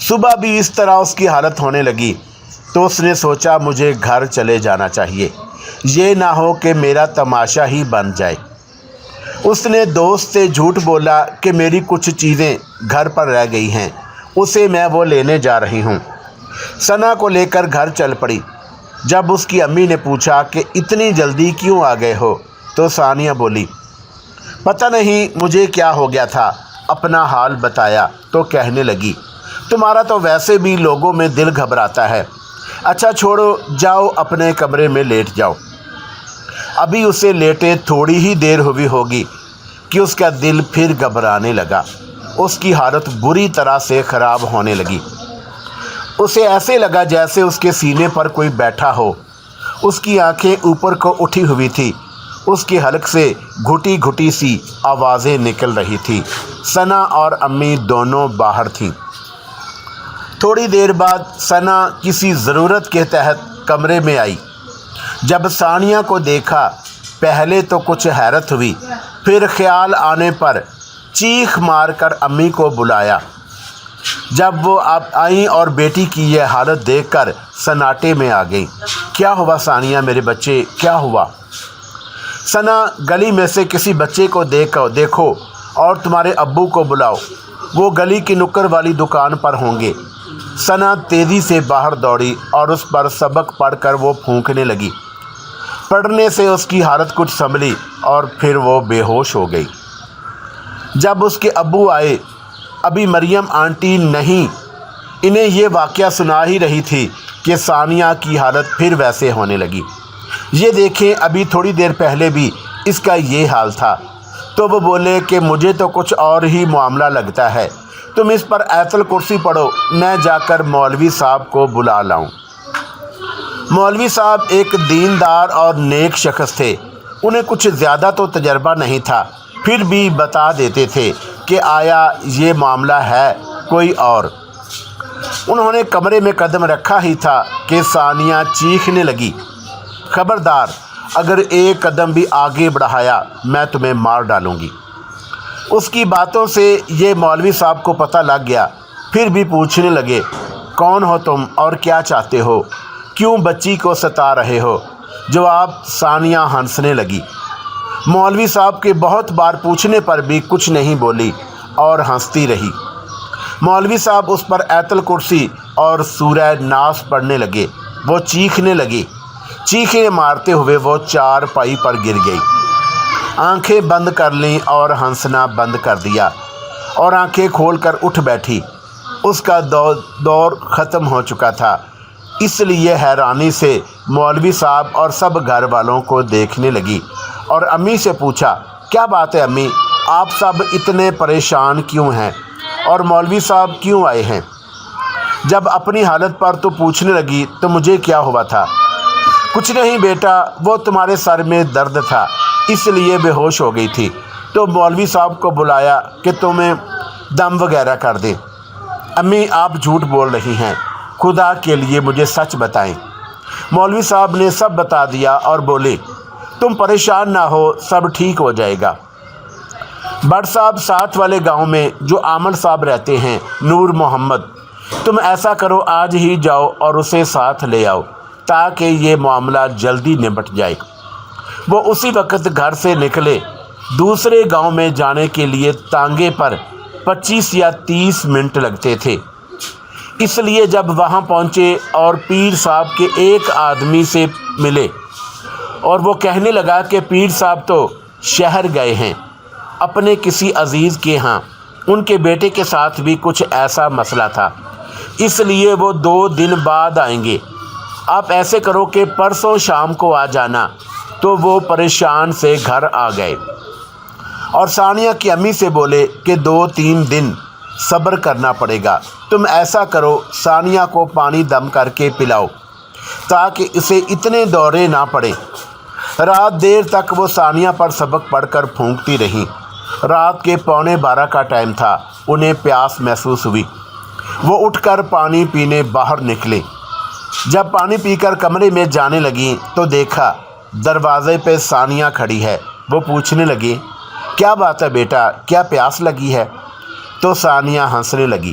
صبح بھی اس طرح اس کی حالت ہونے لگی تو اس نے سوچا مجھے گھر چلے جانا چاہیے، یہ نہ ہو کہ میرا تماشا ہی بن جائے۔ اس نے دوست سے جھوٹ بولا کہ میری کچھ چیزیں گھر پر رہ گئی ہیں، اسے میں وہ لینے جا رہی ہوں۔ ثنا کو لے کر گھر چل پڑی۔ جب اس کی امی نے پوچھا کہ اتنی جلدی کیوں آ گئے ہو تو ثانیہ بولی پتہ نہیں مجھے کیا ہو گیا تھا۔ اپنا حال بتایا تو کہنے لگی تمہارا تو ویسے بھی لوگوں میں دل گھبراتا ہے، اچھا چھوڑو، جاؤ اپنے کمرے میں لیٹ جاؤ۔ ابھی اسے لیٹے تھوڑی ہی دیر ہوئی ہوگی کہ اس کا دل پھر گھبرانے لگا۔ اس کی حالت بری طرح سے خراب ہونے لگی۔ اسے ایسے لگا جیسے اس کے سینے پر کوئی بیٹھا ہو۔ اس کی آنکھیں اوپر کو اٹھی ہوئی تھی، اس کی حلق سے گھٹی گھٹی سی آوازیں نکل رہی تھی۔ ثنا اور امی دونوں باہر تھیں۔ تھوڑی دیر بعد ثنا کسی ضرورت کے تحت کمرے میں آئی۔ جب ثانیہ کو دیکھا پہلے تو کچھ حیرت ہوئی، پھر خیال آنے پر چیخ مار کر امی کو بلایا۔ جب وہ اب آئیں اور بیٹی کی یہ حالت دیکھ کر سناٹے میں آ گئیں۔ کیا ہوا ثانیہ میرے بچے، کیا ہوا؟ ثنا گلی میں سے کسی بچے کو دیکھو اور تمہارے ابو کو بلاؤ، وہ گلی کی نکر والی دکان پر ہوں گے۔ ثنا تیزی سے باہر دوڑی اور اس پر سبق پڑھ کر وہ پھونکنے لگی۔ پڑھنے سے اس کی حالت کچھ سنبھلی اور پھر وہ بے ہوش ہو گئی۔ جب اس کے ابو آئے، ابھی مریم آنٹی نہیں انہیں یہ واقعہ سنا ہی رہی تھی کہ ثانیہ کی حالت پھر ویسے ہونے لگی۔ یہ دیکھیں ابھی تھوڑی دیر پہلے بھی اس کا یہ حال تھا۔ تو وہ بولے کہ مجھے تو کچھ اور ہی معاملہ لگتا ہے، تم اس پر آیت الکرسی پڑھو، میں جا کر مولوی صاحب کو بلا لاؤں۔ مولوی صاحب ایک دیندار اور نیک شخص تھے۔ انہیں کچھ زیادہ تو تجربہ نہیں تھا، پھر بھی بتا دیتے تھے کہ آیا یہ معاملہ ہے کوئی اور۔ انہوں نے کمرے میں قدم رکھا ہی تھا کہ ثانیہ چیخنے لگی، خبردار اگر ایک قدم بھی آگے بڑھایا میں تمہیں مار ڈالوں گی۔ اس کی باتوں سے یہ مولوی صاحب کو پتہ لگ گیا، پھر بھی پوچھنے لگے کون ہو تم اور کیا چاہتے ہو، کیوں بچی کو ستا رہے ہو؟ جواب ثانیہ ہنسنے لگی۔ مولوی صاحب کے بہت بار پوچھنے پر بھی کچھ نہیں بولی اور ہنستی رہی۔ مولوی صاحب اس پر آیت الکرسی اور سورہ ناس پڑھنے لگے۔ وہ چیخنے لگی۔ چیخیں مارتے ہوئے وہ چارپائی پر گر گئی، آنکھیں بند کر لیں اور ہنسنا بند کر دیا اور آنکھیں کھول کر اٹھ بیٹھی۔ اس کا دور ختم ہو چکا تھا، اس لیے حیرانی سے مولوی صاحب اور سب گھر والوں کو دیکھنے لگی اور امی سے پوچھا کیا بات ہے امی، آپ سب اتنے پریشان کیوں ہیں اور مولوی صاحب کیوں آئے ہیں؟ جب اپنی حالت پر تو پوچھنے لگی تو مجھے کیا ہوا تھا؟ کچھ نہیں بیٹا، وہ تمہارے سر میں درد تھا اس لیے بے ہوش ہو گئی تھی، تو مولوی صاحب کو بلایا کہ تمہیں دم وغیرہ کر دیں۔ امی آپ جھوٹ بول رہی ہیں، خدا کے لیے مجھے سچ بتائیں۔ مولوی صاحب نے سب بتا دیا اور بولے تم پریشان نہ ہو، سب ٹھیک ہو جائے گا۔ بٹ صاحب ساتھ والے گاؤں میں جو عامر صاحب رہتے ہیں، نور محمد، تم ایسا کرو آج ہی جاؤ اور اسے ساتھ لے آؤ تاکہ یہ معاملہ جلدی نمٹ جائے۔ وہ اسی وقت گھر سے نکلے۔ دوسرے گاؤں میں جانے کے لیے تانگے پر 25 یا 30 منٹ لگتے تھے، اس لیے جب وہاں پہنچے اور پیر صاحب کے ایک آدمی سے ملے اور وہ کہنے لگا کہ پیر صاحب تو شہر گئے ہیں اپنے کسی عزیز کے ہاں، ان کے بیٹے کے ساتھ بھی کچھ ایسا مسئلہ تھا، اس لیے وہ 2 دن بعد آئیں گے۔ آپ ایسے کرو کہ پرسوں شام کو آ جانا۔ تو وہ پریشان سے گھر آ گئے اور ثانیہ کی امی سے بولے کہ 2-3 دن صبر کرنا پڑے گا۔ تم ایسا کرو ثانیہ کو پانی دم کر کے پلاؤ تاکہ اسے اتنے دورے نہ پڑیں۔ رات دیر تک وہ ثانیہ پر سبق پڑھ کر پھونکتی رہیں۔ رات کے 11:15 کا ٹائم تھا۔ انہیں پیاس محسوس ہوئی۔ وہ اٹھ کر پانی پینے باہر نکلے۔ جب پانی پی کر کمرے میں جانے لگیں تو دیکھا دروازے پہ ثانیہ کھڑی ہے۔ وہ پوچھنے لگی کیا بات ہے بیٹا، کیا پیاس لگی ہے؟ تو ثانیہ ہنسنے لگی۔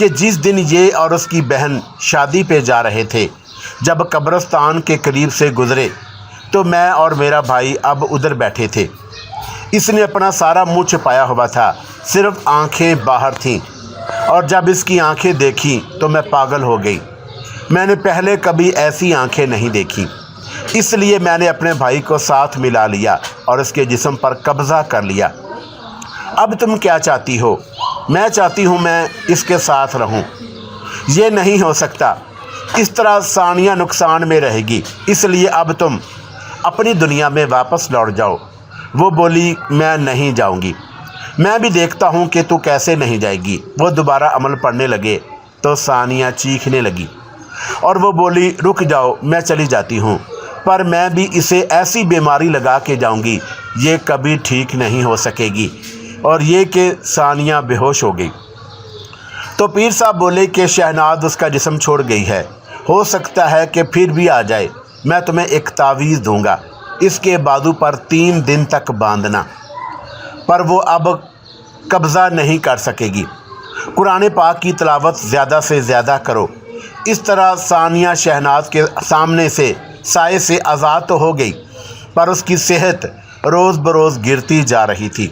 کہ جس دن یہ اور اس کی بہن شادی پہ جا رہے تھے، جب قبرستان کے قریب سے گزرے تو میں اور میرا بھائی اب ادھر بیٹھے تھے۔ اس نے اپنا سارا منہ چھپایا ہوا تھا، صرف آنکھیں باہر تھیں، اور جب اس کی آنکھیں دیکھیں تو میں پاگل ہو گئی۔ میں نے پہلے کبھی ایسی آنکھیں نہیں دیکھی، اس لیے میں نے اپنے بھائی کو ساتھ ملا لیا اور اس کے جسم پر قبضہ کر لیا۔ اب تم کیا چاہتی ہو؟ میں چاہتی ہوں میں اس کے ساتھ رہوں۔ یہ نہیں ہو سکتا، اس طرح ثانیہ نقصان میں رہے گی، اس لیے اب تم اپنی دنیا میں واپس لوٹ جاؤ۔ وہ بولی، میں نہیں جاؤں گی، میں بھی دیکھتا ہوں کہ تو کیسے نہیں جائے گی۔ وہ دوبارہ عمل پڑھنے لگے تو ثانیہ چیخنے لگی اور وہ بولی، رک جاؤ، میں چلی جاتی ہوں، پر میں بھی اسے ایسی بیماری لگا کے جاؤں گی، یہ کبھی ٹھیک نہیں ہو سکے گی۔ اور یہ کہ ثانیہ بے ہوش ہو گئی تو پیر صاحب بولے کہ شہناز اس کا جسم چھوڑ گئی ہے، ہو سکتا ہے کہ پھر بھی آ جائے۔ میں تمہیں ایک تعویذ دوں گا، اس کے بازو پر 3 دن تک باندھنا، پر وہ اب قبضہ نہیں کر سکے گی۔ قرآن پاک کی تلاوت زیادہ سے زیادہ کرو۔ اس طرح ثانیہ شہناز کے سامنے سے سائے سے آزاد تو ہو گئی، پر اس کی صحت روز بروز گرتی جا رہی تھی۔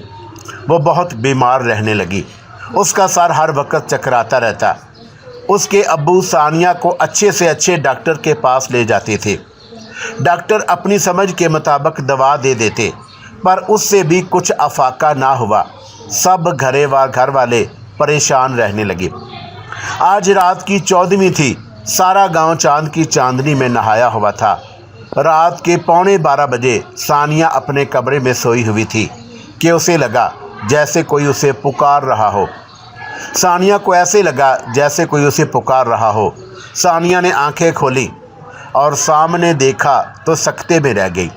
وہ بہت بیمار رہنے لگی، اس کا سر ہر وقت چکراتا رہتا۔ اس کے ابو ثانیہ کو اچھے سے اچھے ڈاکٹر کے پاس لے جاتے تھے، ڈاکٹر اپنی سمجھ کے مطابق دوا دے دیتے، پر اس سے بھی کچھ افاقہ نہ ہوا۔ سب گھر والے پریشان رہنے لگے۔ آج رات کی 14ویں تھی، سارا گاؤں چاند کی چاندنی میں نہایا ہوا تھا۔ رات کے 11:15 بجے ثانیہ اپنے کمرے میں سوئی ہوئی تھی کہ اسے لگا جیسے کوئی اسے پکار رہا ہو۔ ثانیہ کو ایسے لگا جیسے کوئی اسے پکار رہا ہو۔ ثانیہ نے آنکھیں کھولی اور سامنے دیکھا تو سکتے میں رہ گئی۔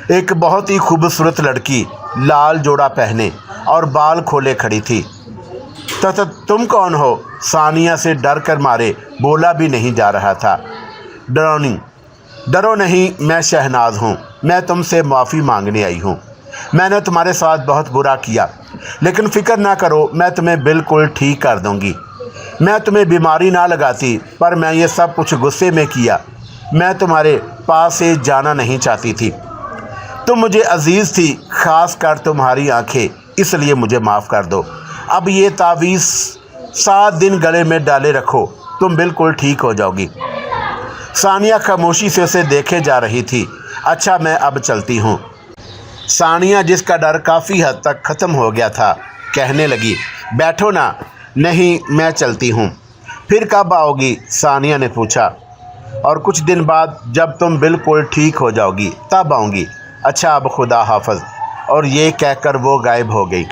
ایک بہت ہی خوبصورت لڑکی لال جوڑا پہنے اور بال کھولے کھڑی تھی۔ تم کون ہو؟ ثانیہ سے ڈر کر مارے بولا بھی نہیں جا رہا تھا۔ ڈرو نہیں، میں شہناز ہوں، میں تم سے معافی مانگنے آئی ہوں۔ میں نے تمہارے ساتھ بہت برا کیا، لیکن فکر نہ کرو، میں تمہیں بالکل ٹھیک کر دوں گی۔ میں تمہیں بیماری نہ لگاتی، پر میں یہ سب کچھ غصے میں کیا۔ میں تمہارے پاس سے جانا نہیں چاہتی تھی، تم مجھے عزیز تھی، خاص کر تمہاری آنکھیں، اس لیے مجھے معاف کر دو۔ اب یہ تعویذ 7 دن گلے میں ڈالے رکھو، تم بالکل ٹھیک ہو جاؤ گی۔ ثانیہ خاموشی سے اسے دیکھے جا رہی تھی۔ اچھا، میں اب چلتی ہوں۔ ثانیہ، جس کا ڈر کافی حد تک ختم ہو گیا تھا، کہنے لگی، بیٹھو نا۔ نہیں، میں چلتی ہوں۔ پھر کب آؤ گی؟ ثانیہ نے پوچھا۔ اور کچھ دن بعد، جب تم بالکل ٹھیک ہو جاؤ گی تب آؤں گی۔ اچھا، اب خدا حافظ۔ اور یہ کہہ کر وہ غائب ہو گئی۔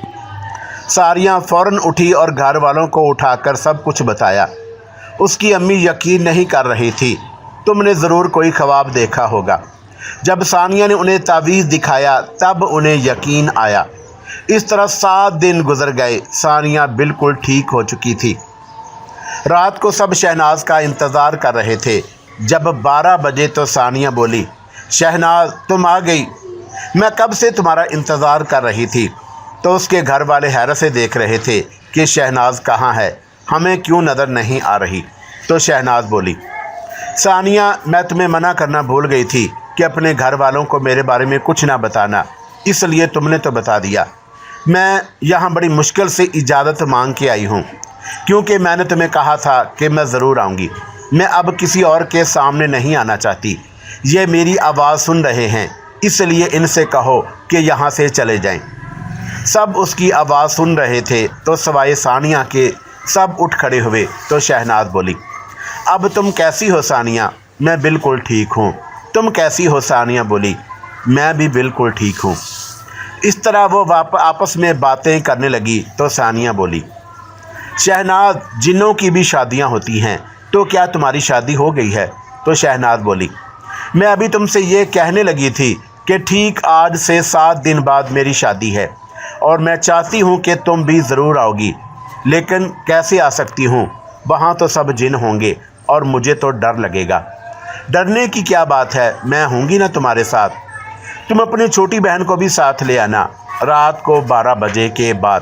ثانیہ فوراً اٹھی اور گھر والوں کو اٹھا کر سب کچھ بتایا۔ اس کی امی یقین نہیں کر رہی تھی۔ تم نے ضرور کوئی خواب دیکھا ہوگا۔ جب ثانیہ نے انہیں تعویذ دکھایا تب انہیں یقین آیا۔ اس طرح 7 دن گزر گئے۔ ثانیہ بالکل ٹھیک ہو چکی تھی۔ رات کو سب شہناز کا انتظار کر رہے تھے۔ جب 12 بجے تو ثانیہ بولی، شہناز تم آ گئی، میں کب سے تمہارا انتظار کر رہی تھی۔ تو اس کے گھر والے حیرت سے دیکھ رہے تھے کہ شہناز کہاں ہے، ہمیں کیوں نظر نہیں آ رہی۔ تو شہناز بولی، ثانیہ میں تمہیں منع کرنا بھول گئی تھی کہ اپنے گھر والوں کو میرے بارے میں کچھ نہ بتانا، اس لیے تم نے تو بتا دیا۔ میں یہاں بڑی مشکل سے اجازت مانگ کے آئی ہوں، کیونکہ میں نے تمہیں کہا تھا کہ میں ضرور آؤں گی۔ میں اب کسی اور کے سامنے نہیں آنا چاہتی۔ یہ میری آواز سن رہے ہیں، اس لیے ان سے کہو کہ یہاں سے چلے جائیں۔ سب اس کی آواز سن رہے تھے تو سوائے ثانیہ کے سب اٹھ کھڑے ہوئے۔ تو شہناز بولی، اب تم کیسی ہو ثانیہ؟ میں بالکل ٹھیک ہوں۔ تم کیسی ہو؟ ثانیہ بولی، میں بھی بالکل ٹھیک ہوں۔ اس طرح وہ آپس میں باتیں کرنے لگی تو ثانیہ بولی، شہناز جنوں کی بھی شادیاں ہوتی ہیں، تو کیا تمہاری شادی ہو گئی ہے؟ تو شہناز بولی، میں ابھی تم سے یہ کہنے لگی تھی کہ ٹھیک آج سے 7 دن بعد میری شادی ہے، اور میں چاہتی ہوں کہ تم بھی ضرور آؤ گی، لیکن کیسے آ سکتی ہوں؟ وہاں تو سب جن ہوں گے اور مجھے تو ڈر لگے گا۔ ڈرنے کی کیا بات ہے، میں ہوں گی نا تمہارے ساتھ۔ تم اپنی چھوٹی بہن کو بھی ساتھ لے آنا۔ رات کو 12 بجے کے بعد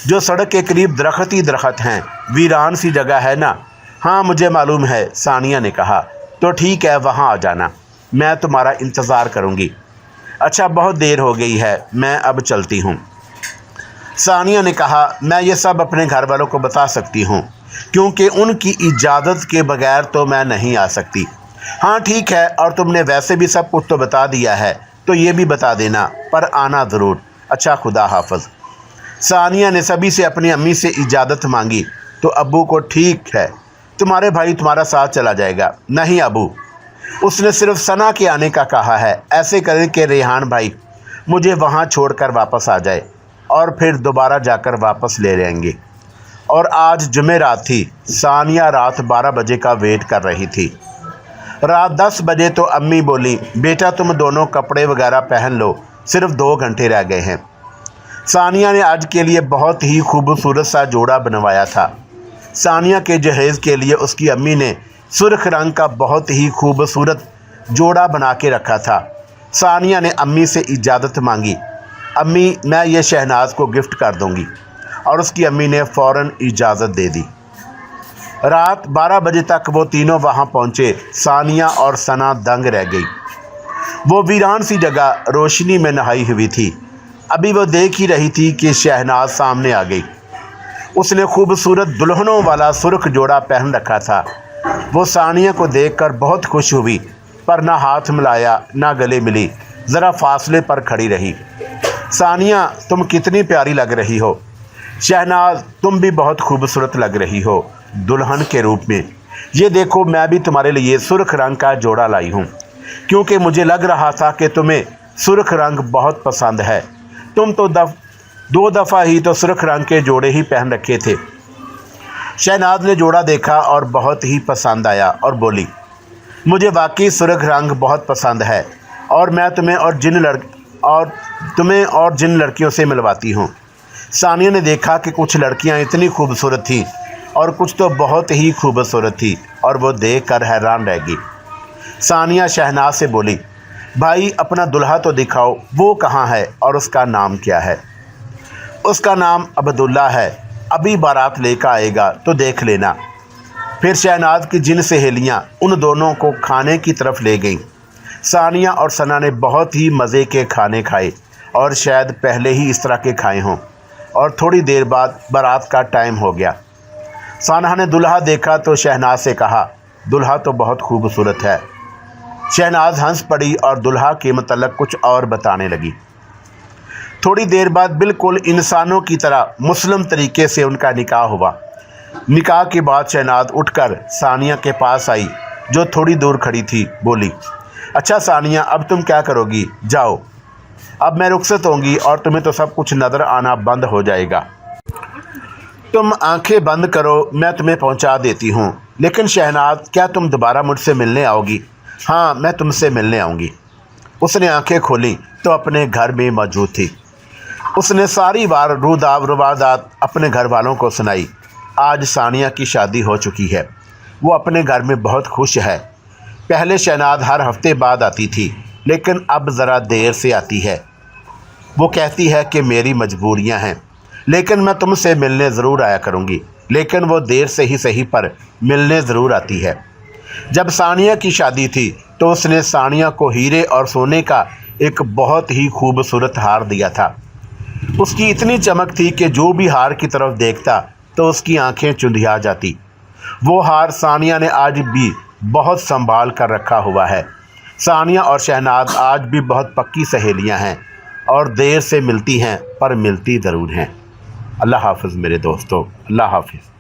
جو سڑک کے قریب درخت ہی درخت ہیں، ویران سی جگہ ہے نا؟ ہاں مجھے معلوم ہے، ثانیہ نے کہا۔ تو ٹھیک ہے، وہاں آ جانا، میں تمہارا انتظار کروں گی۔ اچھا بہت دیر ہو گئی ہے، میں اب چلتی ہوں۔ ثانیہ نے کہا، میں یہ سب اپنے گھر والوں کو بتا سکتی ہوں، کیونکہ ان کی اجازت کے بغیر تو میں نہیں آ سکتی۔ ہاں ٹھیک ہے، اور تم نے ویسے بھی سب کچھ تو بتا دیا ہے، تو یہ بھی بتا دینا، پر آنا ضرور۔ اچھا خدا حافظ۔ ثانیہ نے سبھی سے اپنی امی سے اجازت مانگی تو ابو کو، ٹھیک ہے، تمہارے بھائی تمہارا ساتھ چلا جائے گا۔ نہیں ابو، اس نے صرف ثنا کے آنے کا کہا ہے۔ ایسے کریں کہ ریحان بھائی مجھے وہاں چھوڑ کر واپس آ جائے اور پھر دوبارہ جا کر واپس لے لیں گے۔ اور آج جمعرات تھی۔ ثانیہ رات 12 بجے کا ویٹ کر رہی تھی۔ رات 10 بجے تو امی بولی، بیٹا تم دونوں کپڑے وغیرہ پہن لو، صرف 2 گھنٹے رہ گئے ہیں۔ ثانیہ نے آج کے لیے بہت ہی خوبصورت سا جوڑا بنوایا تھا۔ ثانیہ کے جہیز کے لیے اس کی امی نے سرخ رنگ کا بہت ہی خوبصورت جوڑا بنا کے رکھا تھا۔ ثانیہ نے امی سے اجازت مانگی، امی میں یہ شہناز کو گفٹ کر دوں گی، اور اس کی امی نے فوراً اجازت دے دی۔ رات 12 بجے تک وہ تینوں وہاں پہنچے۔ ثانیہ اور ثنا دنگ رہ گئی۔ وہ ویران سی جگہ روشنی میں نہائی ہوئی تھی۔ ابھی وہ دیکھ ہی رہی تھی کہ شہناز سامنے آ گئی۔ اس نے خوبصورت دلہنوں والا سرخ جوڑا پہن رکھا تھا۔ وہ ثانیہ کو دیکھ کر بہت خوش ہوئی، پر نہ ہاتھ ملایا نہ گلے ملی، ذرا فاصلے پر کھڑی رہی۔ ثانیہ تم کتنی پیاری لگ رہی ہو۔ شہناز تم بھی بہت خوبصورت لگ رہی ہو دلہن کے روپ میں۔ یہ دیکھو میں بھی تمہارے لیے سرخ رنگ کا جوڑا لائی ہوں، کیونکہ مجھے لگ رہا تھا کہ تمہیں سرخ رنگ بہت پسند ہے۔ تم تو 2 دفعہ ہی تو سرخ رنگ کے جوڑے ہی پہن رکھے تھے۔ شہناز نے جوڑا دیکھا اور بہت ہی پسند آیا اور بولی، مجھے واقعی سرخ رنگ بہت پسند ہے، اور میں تمہیں اور جن لڑکیوں سے ملواتی ہوں۔ ثانیہ نے دیکھا کہ کچھ لڑکیاں اتنی خوبصورت تھیں اور کچھ تو بہت ہی خوبصورت تھی، اور وہ دیکھ کر حیران رہ گئی۔ ثانیہ شہناز سے بولی، بھائی اپنا دلہا تو دکھاؤ، وہ کہاں ہے اور اس کا نام کیا ہے؟ اس کا نام عبداللہ ہے، ابھی بارات لے کر آئے گا تو دیکھ لینا۔ پھر شہناز کی جن سہیلیاں ان دونوں کو کھانے کی طرف لے گئیں۔ ثانیہ اور ثنا نے بہت ہی مزے کے کھانے کھائے، اور شاید پہلے ہی اس طرح کے کھائے ہوں، اور تھوڑی دیر بعد بارات کا ٹائم ہو گیا۔ ثنا نے دلہا دیکھا تو شہناز سے کہا، دلہا تو بہت خوبصورت ہے۔ شہناز ہنس پڑی اور دلہا کے متعلق کچھ اور بتانے لگی۔ تھوڑی دیر بعد بالکل انسانوں کی طرح مسلم طریقے سے ان کا نکاح ہوا۔ نکاح کے بعد شہناز اٹھ کر ثانیہ کے پاس آئی، جو تھوڑی دور کھڑی تھی، بولی، اچھا ثانیہ اب تم کیا کرو گی؟ جاؤ، اب میں رخصت ہوں گی اور تمہیں تو سب کچھ نظر آنا بند ہو جائے گا۔ تم آنکھیں بند کرو، میں تمہیں پہنچا دیتی ہوں۔ لیکن شہناز کیا تم دوبارہ مجھ سے ملنے آؤ گی؟ ہاں میں تم سے ملنے آؤں گی۔ اس نے آنکھیں کھولیں تو اپنے گھر میں موجود تھی۔ اس نے ساری روادات اپنے گھر والوں کو سنائی۔ آج ثانیہ کی شادی ہو چکی ہے، وہ اپنے گھر میں بہت خوش ہے۔ پہلے شہناز ہر ہفتے بعد آتی تھی، لیکن اب ذرا دیر سے آتی ہے۔ وہ کہتی ہے کہ میری مجبوریاں ہیں، لیکن میں تم سے ملنے ضرور آیا کروں گی۔ لیکن وہ دیر سے ہی صحیح پر ملنے ضرور آتی ہے۔ جب ثانیہ کی شادی تھی تو اس نے ثانیہ کو ہیرے اور سونے کا ایک بہت ہی خوبصورت ہار دیا تھا۔ اس کی اتنی چمک تھی کہ جو بھی ہار کی طرف دیکھتا تو اس کی آنکھیں چندھیا جاتی۔ وہ ہار ثانیہ نے آج بھی بہت سنبھال کر رکھا ہوا ہے۔ ثانیہ اور شہناز آج بھی بہت پکی سہیلیاں ہیں، اور دیر سے ملتی ہیں پر ملتی ضرور ہیں۔ اللہ حافظ میرے دوستو، اللہ حافظ۔